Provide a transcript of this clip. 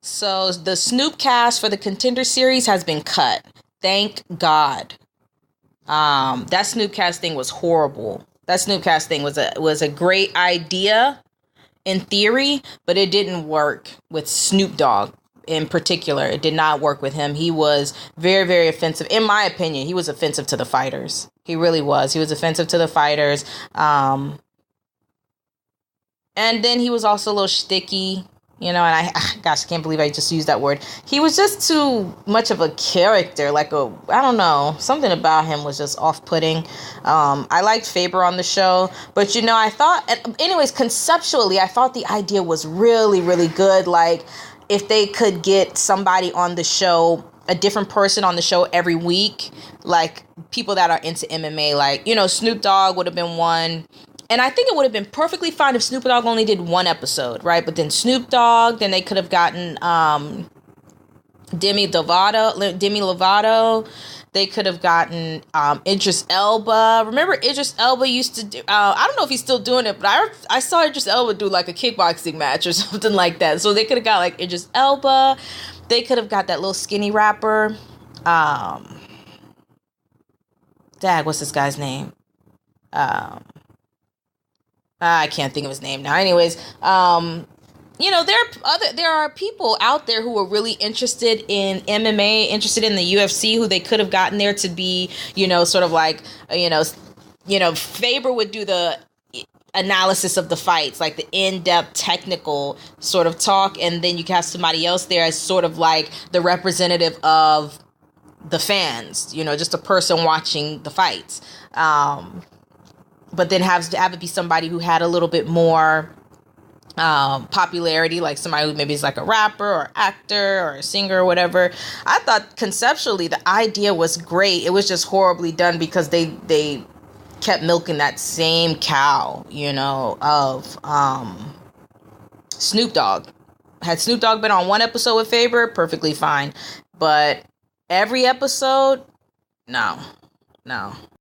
So the Snoopcast for the Contender Series has been cut. Thank God. That Snoopcast thing was horrible. That Snoopcast thing was a great idea in theory, but it didn't work with Snoop Dogg in particular. It did not work with him. He was very, very offensive. In my opinion, he was offensive to the fighters. He really was. He was offensive to the fighters. And then he was also a little shticky, and I can't believe I just used that word. He was just too much of a character, I don't know, something about him was just off-putting. I liked Faber on the show, but I thought, anyways, conceptually, I thought the idea was really, really good. Like, if they could get somebody on the show, a different person on the show every week, like people that are into MMA, like, Snoop Dogg would have been one. And I think it would have been perfectly fine if Snoop Dogg only did one episode, right? But then Snoop Dogg, then they could have gotten Demi Lovato. They could have gotten Idris Elba. Remember Idris Elba used to do, I don't know if he's still doing it, but I saw Idris Elba do like a kickboxing match or something like that. So they could have got like Idris Elba. They could have got that little skinny rapper. What's this guy's name? I can't think of his name now. Anyways, there are people out there who are really interested in MMA, interested in the UFC, who they could have gotten there to be, sort of like, Faber would do the analysis of the fights, like the in-depth technical sort of talk, and then you have somebody else there as sort of like the representative of the fans, just a person watching the fights. But then have it be somebody who had a little bit more popularity, like somebody who maybe is like a rapper or actor or a singer or whatever. I thought conceptually the idea was great. It was just horribly done because they kept milking that same cow, of Snoop Dogg. Had Snoop Dogg been on one episode with Faber, perfectly fine. But every episode, no.